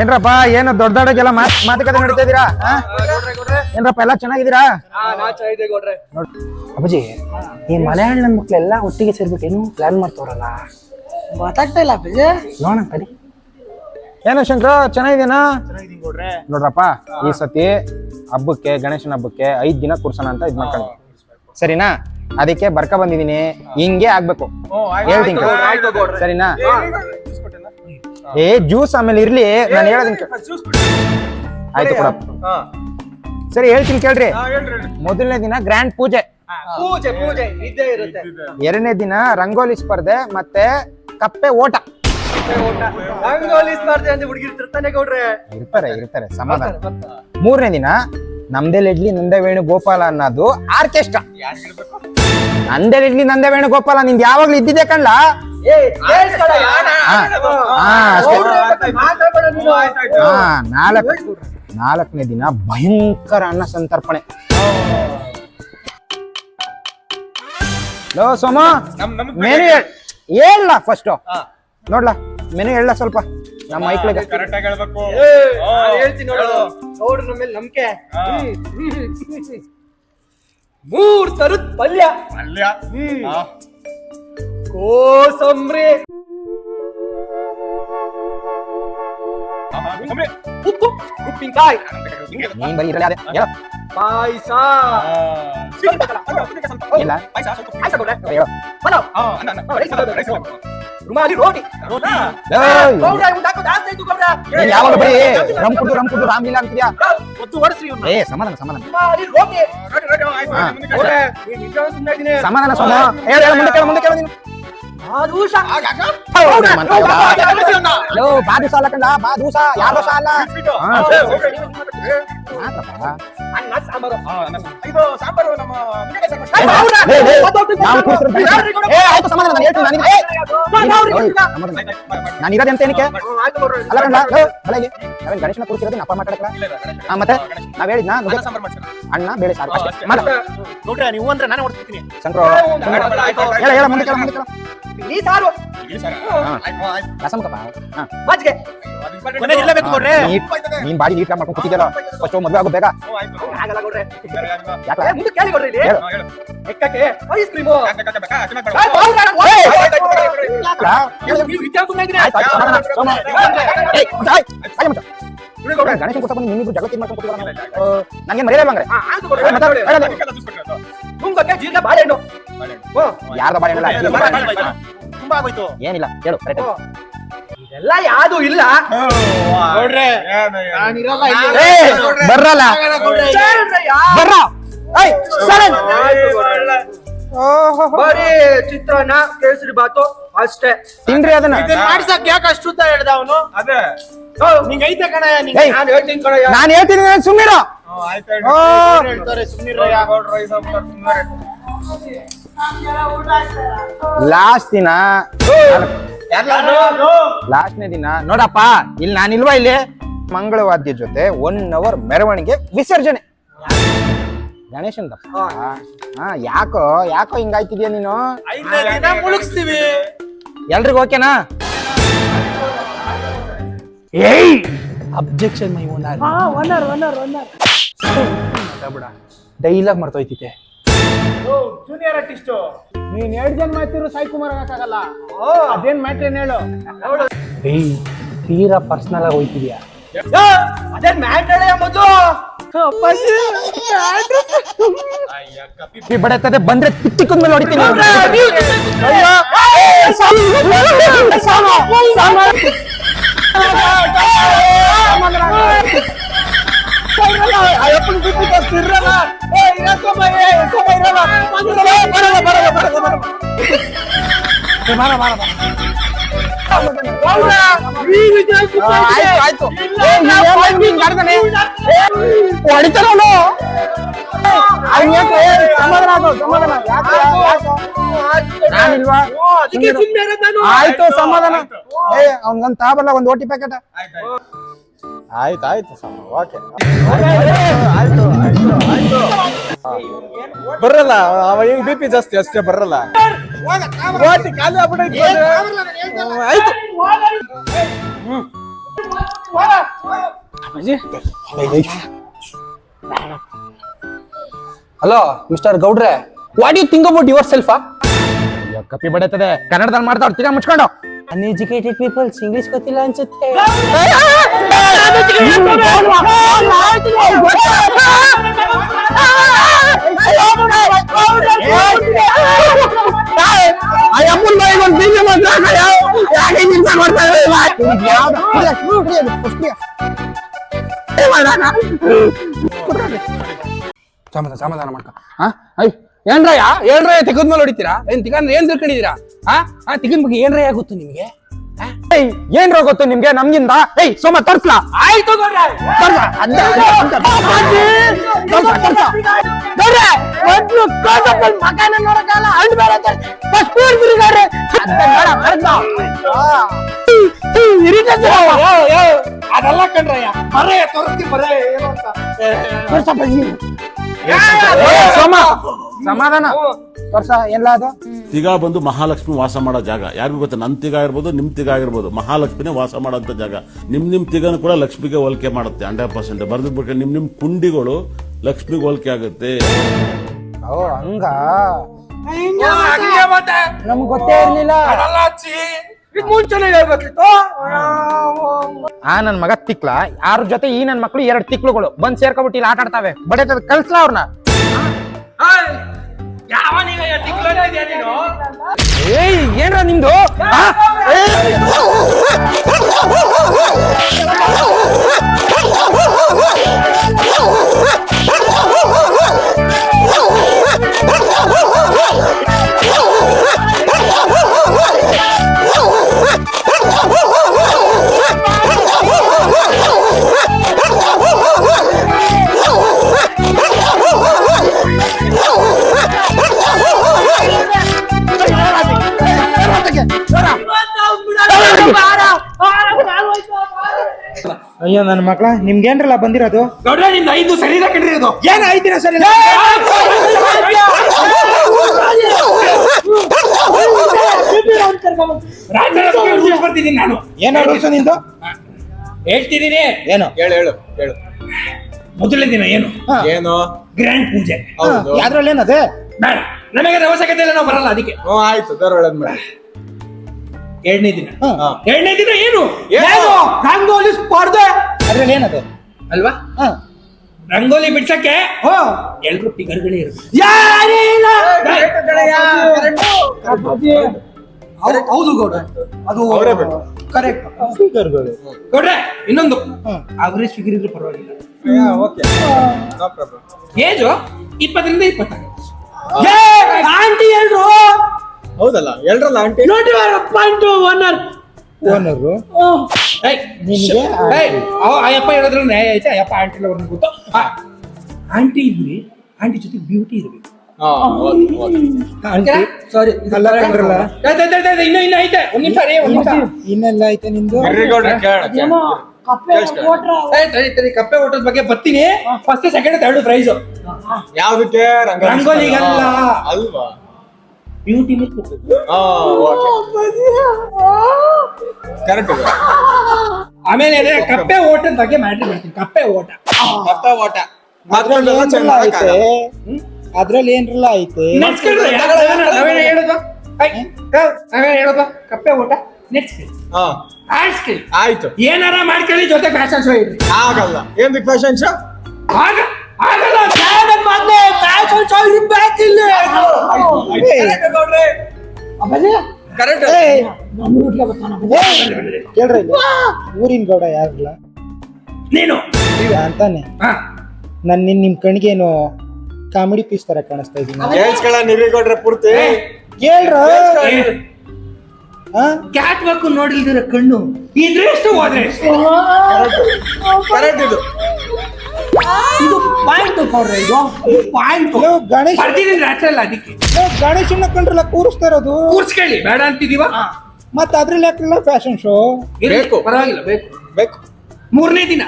ಏನ್ರಪ್ಪ ಏನು ದೊಡ್ಡ ದೊಡ್ಡಗೆಲ್ಲ ಮಾತುಕತೆ ನಡೀತಾ ಇದೀರಾ? ಏನ್ರಪ್ಪ ಎಲ್ಲ ಚೆನ್ನಾಗಿದ್ದೀರಾ? ಅಪ್ಪಾಜಿ ಈ ಮಲಯಾಳಂ ಮಕ್ಳೆಲ್ಲ ಒಟ್ಟಿಗೆ ಸೇರ್ಬಿಟ್ಟು ಏನು ಪ್ಲಾನ್ ಮಾಡ್ತವ್ರಲ್ಲ, ಗೊತ್ತಾಗ್ತಾ ಇಲ್ಲ ಅಪ್ಪಾಜಿ. ನೋಡೋಣ ತಡಿ. ಏನೋ ಶಂಕರ ಚೆನ್ನಾಗಿದೇನಾ? ನೋಡ್ರಪ್ಪ ಈ ಸತಿ ಹಬ್ಬಕ್ಕೆ ಗಣೇಶನ ಹಬ್ಬಕ್ಕೆ 5 ದಿನ ಕೂರ್ಸೋಣ ಅಂತ ಇದ್ ಮಾಡ್ಕೊಂಡು ಸರಿನಾ? ಅದಕ್ಕೆ ಬರ್ಕ ಬಂದಿದೀನಿ. ಹಿಂಗೆ ಆಗ್ಬೇಕು ಹೇಳ್ತೀನಿ ಸರಿನಾ? ಜ್ಯೂಸ್ ಆಮೇಲೆ ಇರ್ಲಿ, ನಾನು ಹೇಳೋದನ್ನ ಆಯ್ತು ಕೊಡಪ್ಪ. ಸರಿ ಹೇಳ್ತೀನಿ ಕೇಳ್ರಿ. ಮೊದಲನೇ ದಿನ ಗ್ರ್ಯಾಂಡ್ ಪೂಜೆ, ಎರಡನೇ ದಿನ ರಂಗೋಲಿ ಸ್ಪರ್ಧೆ ಮತ್ತೆ ಕಪ್ಪೆ ಓಟ. ಇರ್ತಾರೆ ಸಮಾಧಾನ. ಮೂರನೇ ದಿನ ನಮ್ದೇ ಲಿಡ್ಲಿ ನಂದೇ ವೇಣು ಗೋಪಾಲ ಅನ್ನೋದು ಆರ್ಕೆಸ್ಟ್ರಾ. ನಂದೇ ಲಿಡ್ಲಿ ನಂದೇ ವೇಣು ಗೋಪಾಲ ನಿಂದ ಯಾವಾಗ್ಲೂ ಇದ್ದಿದ್ದೆ ಕಣ್ಲ. ನಾಲ್ಕನೇ ದಿನ ಭಯಂಕರ ಅನ್ನ ಸಂತರ್ಪಣೆ. ಲೋ ಸೋಮ, ಮೆನು ಹೇಳ ಫಸ್ಟ್. ನೋಡ್ಲಾ ಮೆನು ಹೇಳ ಸ್ವಲ್ಪ ನಮ್ಮ ಮೈಕ್ಳಿಗೆ. ಮೂರ್ ತರದ್ ಪಲ್ಯ, ಕೋಸಂಬರಿ, ಉಪ್ಪಿನಕಾಯಿ, ಪಾಯಸ, ರುಮಾಲಿ ರೋಟಿ. ಯಾವಾಗ ಬರೀ ರಮ್ ಕುಡ್ದು ರಾಮ್ಲೀಲ ಅಂತೀಯಾ? ಸಮಾಧಾನ ಸಮಾಧಾನ ಸಮಾಧಾನ ಸೋಮ. ಮುಂದೆ ಕೇಳ ನೀನು. ಬಾದೂಸ ಅಲ್ಲ ಕಂಡ, ಬಾದೂಸ ಯಾವ ದೋಸ ಅಲ್ಲ. ನಾನು ಇರೋದೆ ಅಂತ ಏನಕ್ಕೆ ಅಲ್ಲ ಕಂಡ. ನಾವೇನ್ ಗಣೇಶನ ಕೂರಿಸಿರೋದು ಅಪ್ಪ ಮಾತಾಡಕ್ಲ. ಮತ್ತೆ ನಾವ್ ಹೇಳಿದ್ನ ಅಣ್ಣ ಬೇಳೆ ಸಾರು ನೀವು ಅಂದ್ರೆ ನಾನು ಹೊಡ್ತೀನಿ. ಶಂಕರ ಹೇಳ ಮುಂದೆ ಕೇಳ ನೀನ್ ಬಾಡಿ ನೀಟ್ ಮಾಡ್ಕೊಂಡು ಕೂತಿದ್ಯಲ್ಲ, ಫಸ್ಟ್ ಮದ್ವೆ ಆಗೋ ಬೇಗ. ಗಣೇಶನ್ ಕೂತ್ಕೊಂಡು ನಿಮ್ಮಿಗೂ ಜಗಳ ತೀರ್ ಮಾಡ್ಕೊಂಡು ನಂಗೆ ಮರ್ಯಾದೆ ಬಂದ್ರೆ ಯಾರ್ದ ಬಾಳೆಹಣ್ಣಲ್ಲ ಏನಿಲ್ಲ ಹೇಳು. ಇದೆಲ್ಲ ಯಾವ್ದು ಇಲ್ಲ ಬರ್ರಲ್ಲ ಬರೀ ಚಿತ್ರಾನ್ನ ಕೇಸರಿ ಬಾತು ಅಷ್ಟೇ ತಿನ್ರಿ. ಅದನ್ನ ಮಾಡ್ಸಕ್ ಯಾಕೆ ಅಷ್ಟು ಹೇಳ್ದ ಅವನು? ಅದೇ ನಿಂಗೆ ಐತೆ ಕಣಯ್ಯ, ನಾನು ಹೇಳ್ತೀನಿ ಕಣಯ್ಯ. ನಾನು ಹೇಳ್ತೀನಿ ಸುಮ್ಮನಿರೋ. ಲಾಸ್ಟ್ನೇ ದಿನ ನೋಡಪ್ಪ, ಇಲ್ಲಿ ನಾನಿಲ್ವಾ, ಇಲ್ಲಿ ಮಂಗಳವಾದ್ಯ ಜೊತೆ 1 hour ಮೆರವಣಿಗೆ ವಿಸರ್ಜನೆ ಗಣೇಶನ್. ಯಾಕೋ ಹಿಂಗಾಯ್ತಿದ್ಯಾ ನೀನು? ಮುಳುಗಿಸ್ತೀವಿ ಎಲ್ರಿಗೂ ಓಕೆನಾ? ಅಬ್ಜೆಕ್ಷನ್ ಮೈ ಓನರ್. ಡೈಲಾಗ್ ಮರ್ತೋಯ್ತಿದೆ. ಜೂನಿಯರ್ ಆರ್ಟಿಸ್ಟ್ ನೀನ್ 2 ಜನ ಮಾಡ್ತಿರೋ ಸಾಯಿ ಕುಮಾರ್ ಆಗಕ್ಕಾಗಲ್ಲ. ಅದೇನ್ ಮ್ಯಾಟ್ರ್ ಏನ್ ಹೇಳು? ತೀರಾ ಪರ್ಸನಲ್ ಆಗಿ ಹೋಯ್ತಿದ್ಯಾ? ಅದೇನ್ ಮ್ಯಾಟ್ರ್ ಮೊದಲು ಬಡತದೆ ಬಂದ್ರೆ ತಿಕ್ಕೊಂಡ್ ಮೇಲೆ ಹೊಡಿತೀನಿ. ಆಯ್ತು ಸಮಾಧಾನ. ಅವ್ನ್ಗಂತ ತಾಬಲ್ಲ ಒಂದು ಓಟಿ ಪ್ಯಾಕೆಟ್. ಆಯ್ತು ಬರಲ್ಲ ಅವ ಹೆಂಗ್ BP ಜಾಸ್ತಿ ಅಷ್ಟೇ ಬರಲ್ಲ. ಖಾಲಿ ಆಗ್ಬಿಟ್ಟೈತಿ. ಆಯ್ತು ಹಲೋ ಮಿಸ್ಟರ್ ಗೌಡ್ರೆ, what you think about yourself? ಕಪ್ಪಿ ಬಡತದೆ ಕನ್ನಡದಲ್ಲಿ ಮಾತಾಡ್ತೀರಾ ಮುಚ್ಕೊಂಡು. ಅನ್ಎಜುಕೇಟೆಡ್ ಪೀಪಲ್ಸ್ ಇಂಗ್ಲಿಷ್ ಗೊತ್ತಿಲ್ಲ ಅನ್ಸುತ್ತೆ. ಸಮಾಧಾನ ಮಾಡ್ಕೊ. ಏನ್ರಯ್ಯ ತೆಗದ್ಮೇಲೆ ಹೊಡಿತೀರಾ? ಏನ್ ತಿಗಂದ್ರೆ ಏನ್ ತಿಳ್ಕೊಂಡಿದೀರಾ? ತಿಗನ್ ಬಗ್ಗೆ ಏನ್ರಯ್ಯ ಗೊತ್ತು ನಿಮ್ಗೆ? ಏನ್ರ ಗೊತ್ತು ನಿಮ್ಗೆ ನಮ್ಗಿಂದ? ಸೋಮ ತರ್ಸ್ಲಾ? ಆಯ್ತು ಮಕಾನ ನೋಡಕ್ಕಾಗಲ್ಲ, ಹಣ್ಣು ಬೇರೆ ಅದೆಲ್ಲ ಕಣ್ರಯ್ಯ, ಬರೇ ತೋರಿಸ್ತಿ ಬರೇ ಏನು ಅಂತ. ಸೋಮ ಸಮಾಧಾನ ತೋರ್ಸ ಎಲ್ಲ ಅದು. ತಿಗ ಬಂದು ಮಹಾಲಕ್ಷ್ಮಿ ವಾಸ ಮಾಡೋ ಜಾಗ. ಯಾರಿಗೂ ಗೊತ್ತಾ? ನಮ್ ತಿಗ ಆಗಿರ್ಬೋದು, ನಿಮ್ ತಿಗ ಆಗಿರ್ಬೋದು, ಮಹಾಲಕ್ಷ್ಮಿನೇ ವಾಸ ಮಾಡೋಂಥ ಜಾಗ. ನಿಮ್ ತಿಗನು ಕೂಡ ಲಕ್ಷ್ಮಿಗೆ ಹೋಲಿಕೆ ಮಾಡುತ್ತೆ 100%. ಬರ್ದಿರ್ಬೇಕು, ನಿಮ್ ಕುಂಡಿಗಳು ಲಕ್ಷ್ಮಿಗೆ ಹೋಲಿಕೆ ಆಗುತ್ತೆ. ಓ ಹಂಗ ಮತ್ತೆ ನಮ್ಗ್ ಗೊತ್ತೇ ಇರ್ಲಿಲ್ಲ. ಅದೆಲ್ಲ ಹಚ್ಚಿ ಇದು ಮುಂಚೆನೆ ಹೇಳ್ಬೇಕಿತ್ತು. ನನ್ ಮಗ ತಿಕ್ಲ, ಯಾರ ಜೊತೆ ಈ ನನ್ ಮಕ್ಳು 2 ತಿಕ್ಳುಗಳು ಬಂದ್ ಸೇರ್ಕೊಬಿಟ್ಟು ಇಲ್ಲಿ ಆಟ ಆಡ್ತಾವೆ. ಬಡೇ ಕಳ್ಸ್ಲ ಅವ್ರನ್ನ. ಯಾವ ನೀನು ತಿಕ್ಲೋನೇ ಇದೆಯಾ ನೀನು? ಏನ್ರ ನಿಮ್ದು? ಅಯ್ಯೋ ನನ್ನ ಮಕ್ಳ, ನಿಮ್ಗೇನ್ರಲ್ಲ ಬಂದಿರೋದು? ಗೌಡ್ರೆ ನಿಮ್ದು 5 ಶರೀರ ಕಂಡಿರೋದು. ಏನ್ ಐತಿರ ಸರಿ? ಬರ್ತಿದ್ದೀನಿ ನಾನು. ಏನೋ ರೂಲ್ಸ್ ನಿಂದು? ಹೇಳ್ತಿದ್ದೀನಿ. ಏನು ಹೇಳು ಮೊದಲನೇ ದಿನ ಏನು ಏನು ಗ್ರ್ಯಾಂಡ್ ಪೂಜೆ. ಹೌದು. ಯಾದ್ರಲ್ಲಿ ಏನದೆ? ಬೇಡ, ನಮಗೆ ಅವಶ್ಯಕತೆ ಇಲ್ಲ, ನಾವು ಬರಲ್ಲ ಅದಕ್ಕೆ. ಆಯ್ತು, ದೇವ್ರ ಒಳ್ಳೇದ್ ಮಾಡಿ. 2ನೇ ದಿನ ಹಾ. 2ನೇ ದಿನ ಏನು ಏನು? ರಂಗೋಲಿ ಸ್ಪರ್ಧೆ ಅದ್ರಲ್ಲಿ ಏನದೆ? ಅಲ್ವಾ? ರಂಗೋಲಿ ಬಿಡ್ಸಕ್ಕೆ ಎಲ್ರು ಪಿಗರ್ಗಳೇ ಇರುತ್ತೆ. ಹೌದು ಗೌಡ್ರೆ, ಅದು ಅವರೇ ಬೇಕು. ಕರೆಕ್ಟ್. ಗೌಡ್ರೆ ಇನ್ನೊಂದು ಅವರೇಜ್ ಫಿಗರ್ ಇದ್ರೆ ಪರವಾಗಿಲ್ಲ. Okay, no problem. ಏಜು 20ರಿಂದ 26. ಆಂಟಿ ಎಲ್ರು ಹೌದಲ್ಲ, ಎಲ್ರಲ್ಲ ಆಂಟಿ. ನೋಡಿ ಪಾಯಿಂಟ್ ಓನರ್ ಓನರು ನಿನಗೆ ಅಯ್ಯಪ್ಪ ಹೇಳಿದ್ರು ನ್ಯಾಯ ಐತೆ. ಅಯ್ಯಪ್ಪ ಆಂಟಿ ಅವ್ರನ್ನ ಗೊತ್ತು. ಆಂಟಿ ಇದ್ರಿ, ಆಂಟಿ ಜೊತೆ ಬ್ಯೂಟಿ ಇರ್ಬೇಕು. ಸಾರಿ ಇನ್ನ ಐತೆ. ಒಂದ್ ನಿಮಿಷ ರೀ, ಒಂದ್ ನಿಮಿಷ. ಇನ್ನೆಲ್ಲ ಐತೆ ನಿಂದು? ಸರಿ, ಕಪ್ಪೆ ಓಟದ ಬಗ್ಗೆ ಬರ್ತೀನಿ. ಫಸ್ಟ್ ಸೆಕೆಂಡ್ ಥರ್ಡ್ ಪ್ರೈಸ್ ಯಾವ್ದಕ್ಕೆ? ರಂಗೋಲಿಗಲ್ಲ, ಅಲ್ವಾ? ಬ್ಯೂಟಿ. ಕರೆಕ್ಟ್. ಆಮೇಲೆ ಕಪ್ಪೆ ಓಟದ ಬಗ್ಗೆ ಮ್ಯಾಟ್ರಿ ಮಾಡ್ತೀನಿ. ಕಪ್ಪೆ ಓಟ ಓಟ ಅದ್ರಲ್ಲಿ ಏನ್ರಲ್ಲ ಐತೆ? ನಾವೇನೇ ಹೇಳೋದು? ಕಪ್ಪೆ ಓಟ ನೆಕ್ಸ್ಟ್ ಆಯ್ತು. ಏನಾರ ಮಾಡ್ಕೊಳ್ಳಿ, ಜೊತೆ ಫ್ಯಾಷನ್ ಶೋ ಇಡ್ರಿ. ಆಗಲ್ಲ. ಏನ್ ಫ್ಯಾಷನ್ ಶೋ? ಆಗಲ್ಲ, ಫ್ಯಾಷನ್ ಶೋ ಇರ್ಬೇಕಿಲ್ಲ. ಕರೆಕ್ಟ್. ಕೇಳ್ರಿ, ಊರಿನ ಗೌಡ ಯಾರಲ್ಲ ನೀನು ಅಂತಾನೆ. ನಾನ್ ನಿಮ್ ಕಣ್ಗೇನು ಕಾಮಿಡಿ ಪೀಸ್ ತರ ಕಾಣಿಸ್ತಾ ಇದೀನಿ? ಕೇಳ್ಸ್ಕೊಳ ನಿರಿಗೌಡ್ರೆ ಪೂರ್ತಿ ಕೇಳ್ರ. ಕ್ಯಾಟ್ ವಾಕ್ ನೋಡಿಲ್ದಿರ ಕಣ್ಣು ಇದ್ರೆ ಎಷ್ಟು ಹೋದ್ರೆ ಕರೆಕ್ಟ್. ಇದು ಪಾಯಿಂಟ್ ಕೊಡ್ರೆ, ಇದು ಪಾಯಿಂಟ್. ಗಣೇಶ್ ಬರ್ತಿದ್ದೀನಿ ರಾತ್ರಿ ಅಲ್ಲ, ಅದಕ್ಕೆ ಗಣೇಶನ್ನ ಕಂಡ್ರಲ್ಲ ಕೂರಿಸ್ತಾ ಇರೋದು. ಕೂರ್ಸ್ಕೊಳ್ಳಿ, ಬೇಡ ಅಂತಿದೀವ. ಮತ್ತ ಅದ್ರಲ್ಲಿ ಯಾಕಲ್ಲ ಫ್ಯಾಷನ್ ಶೋ? ಬೇಕು. ಪರವಾಗಿಲ್ಲ, ಬೇಕು. 3ನೇ ದಿನ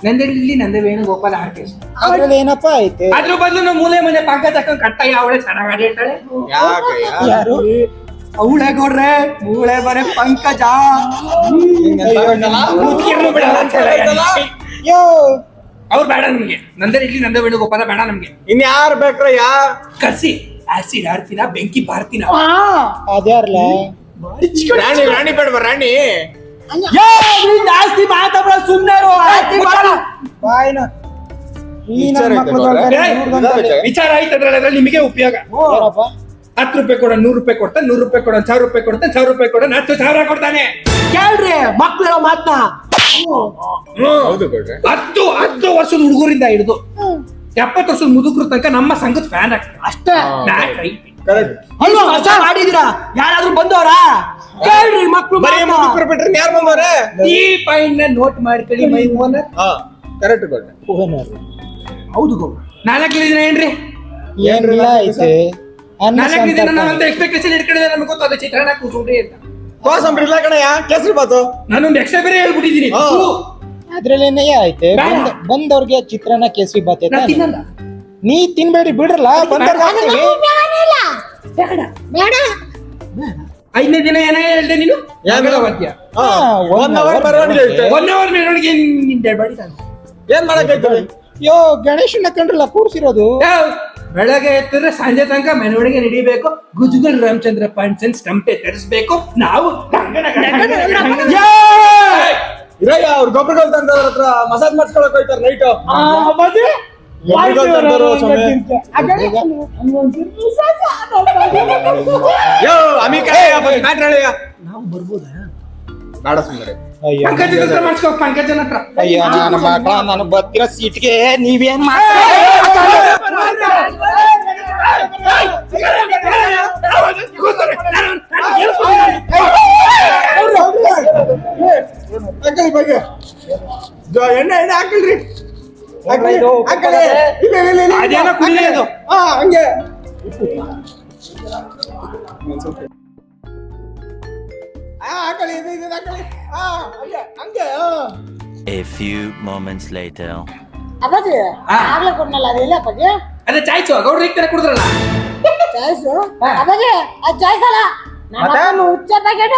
ನಂದೇ ವೇಣುಗೋಪಾಲ ಆರ್ಕೆಸ್ಟ್ರಾ. ಅದ್ರಲ್ಲಿ ಏನಪ್ಪಾ ಐತೆ? ಅದ್ರ ಬದಲು ನಾವು ಮೂಲೆ ಮನೆ ಪಂಕ ತಕೊಂಡ್ ಕಟ್ಟ ಯಾವಳೆ ಚೆನ್ನಾಗಿ ಆಡಿರ್ತಾಳೆ. ಯಾಕೆ? ಯಾರು? ಅವಳೆ ಕೊಡ್ರೆ ಮೂಳೆ ಬರೆ ಪಂಕಜ ಅವ್ರು ಬೇಡ ನಮ್ಗೆ ನಂದೇ ಇಡ್ಲಿ ನಂದೇ ವೇಣುಗೋಪಾಲ ಬೇಡ ನಮ್ಗೆ ಇನ್ಯಾರು ಬೇಕ್ರಯ್ಯ ಕರ್ಸಿ ಆಸಿಡ್ ಆಡ್ತೀನ ಬೆಂಕಿ ಬಾರ್ತೀನ ಅದ್ಯಾರ್ಲ ರಾಣಿ ಬೇಡವ ರಾಣಿ ಜಾಸ್ತಿ ಮಾತಾಡ ಸುಮ್ಮನೆ ವಿಚಾರ ಆಯ್ತದ್ರಲ್ಲಿ ನಿಮಗೆ ಉಪಯೋಗ 10 ರೂಪಾಯಿ ಕೊಡ 100 ರೂಪಾಯಿ ಕೊಡ್ತಾನೆ 100 ರೂಪಾಯಿ ಕೊಡ 1000 ರೂಪಾಯಿ ಕೊಡ್ತಾನೆ 1000 ರೂಪಾಯಿ ಕೊಡ 10,000 ಕೊಡ್ತಾನೆ ಕೇಳ್ರಿ ಮಕ್ಳು ಮಾತನ್ನ ಹೌದು ಕೊಡ್ರೆ 10 ವರ್ಷದ ಹುಡುಗರಿಂದ ಹಿಡಿದು 70 ವರ್ಷದ ಮುದುಕರು ತನಕ ನಮ್ಮ ಸಂಘದ ಫ್ಯಾನ್ ಆಗ್ತಾರೆ ಅಷ್ಟೇ ಮಾಡಿದೀರಾ ಯಾರಾದ್ರೂ ಬಂದವರಾ ಕೇಳ್ರಿ ಮಕ್ಳು ಬಿಟ್ರೆ ಯಾರು ಬಂದವ್ರೆ ಈ ಪಾಯಿಂಟ್ ನ ನೋಟ್ ಮಾಡ್ಕೊಳ್ಳಿ ಮೈ ಓನರ್ ಕರೆಕ್ಟ್ ಕೊಡ್ರೆ ಹೌದು ಗೌಡ್ರ 4 ದಿನ ಏನ್ರಿ ಏನಿಲ್ಲ ಐತೆ 4 ದಿನ ನಾವಂತ ಎಕ್ಸ್ಪೆಕ್ಟೇಷನ್ ಇಟ್ಕೊಂಡಿದ್ದೆ ನಮ್ಗೆ ಗೊತ್ತಾದ ಚಿತ್ರಾನ್ನ ಕೂಸುಂಡ್ರಿ ಅಂತ ಕೋಸಂಬರಿ ಇಲ್ಲ ಕಣಯ್ಯ ಕೇಸರಿ ಬಾತು ನಾನೊಂದು ಎಕ್ಸ್ಟ್ರಾ ಬೇರೆ ಹೇಳ್ಬಿಟ್ಟಿದ್ದೀನಿ ಅದ್ರಲ್ಲಿ ಐತೆ ಬಂದವ್ರಿಗೆ ಚಿತ್ರಾನ್ನ ಕೇಸರಿ ಬಾತ್ ನಾ ತಿನ್ನಲ್ಲ ನೀ ತಿನ್ಬೇಡಿ ಬಿಡ್ರಲ್ಲ ಬಂದವ್ರಿಗೆ ಬೇಡ 5ನೇ ದಿನ ಏನೇ ಹೇಳ್ದೆ ನೀನು ವಾದ್ಯ 1 ಅವರ್ ಬರವಣಿಗೆ ಐತೆ 1 ಅವರ್ ಮೆರವಣಿಗೆ ಬಾಡಿ ಏನ್ ಮಾಡಕೈತೆ ಯೋ ಗಣೇಶನ ಕಂಡ್ರಲ್ಲ ಕೂರ್ಸಿರೋದು ಬೆಳಗ್ಗೆ ಎತ್ತಿದ್ರೆ ಸಂಜೆ ತನಕ ಮೆರವಣಿಗೆ ನಡಿಬೇಕು ಗುಜುಗಲ್ ರಾಮಚಂದ್ರ ಪಾಂಡ್ಸನ್ ಸ್ಟಂಪೆ ತರಿಸ್ಬೇಕು ನಾವು ಇರಯ್ಯ ಅವ್ರ ಗೊಬ್ಬರಗಳು ತಂದವ್ರ ಹತ್ರ ಮಸಾಜ್ ಮಾಡ್ಸ್ಕೊಳಕ್ ಹೋಯ್ತಾರ ನೈಟ್ ಯೋ ಅಮಿಕಾ ಮಾತಾಡಯ್ಯ ನಾವು ಬರ್ಬೋದಾ ಬೇಡ ಸುಮ್ಮನೆ ಪಂಕಜನ ಹತ್ರ ಮಾಡ್ಸ್ಕೋ ಪಂಕಜನ ಹತ್ರ ಅಯ್ಯೋ ನನ್ನ ಮಕ್ಕಳ ನಾನು ಬರ್ತಿರೋ ಸೀಟ್ಗೆ ನೀವೇನ್ ಅಂಕಲ್ ಬಗ್ಗೆ ಎಣ್ಣೆ ಹಾಕಿಲ್ರಿ ಅದೇನೋ ಕುಡಿಯೋದು ಹಂಗೆ A few moments later. ಅಪ್ಪಾಜಿ ಆಗ್ಲೇ ಕೊಡ್ನಲ್ಲ ಅದೆಲ್ಲ ಅಪ್ಪಾಜಿ ಅದೇ ಚಾಯ್ಸು ಗೌಡ್ರ ಈಗ ತರ ಕುಡಿದ್ರಲ್ಲ ಚಾಯ್ಸು ಅಪ್ಪಾಜಿ ಅದು ಚಾಯ್ಸ್ ಅಲ್ಲ ನಾನು ಹುಚ್ಚ ಪ್ಯಾಕೆಟ್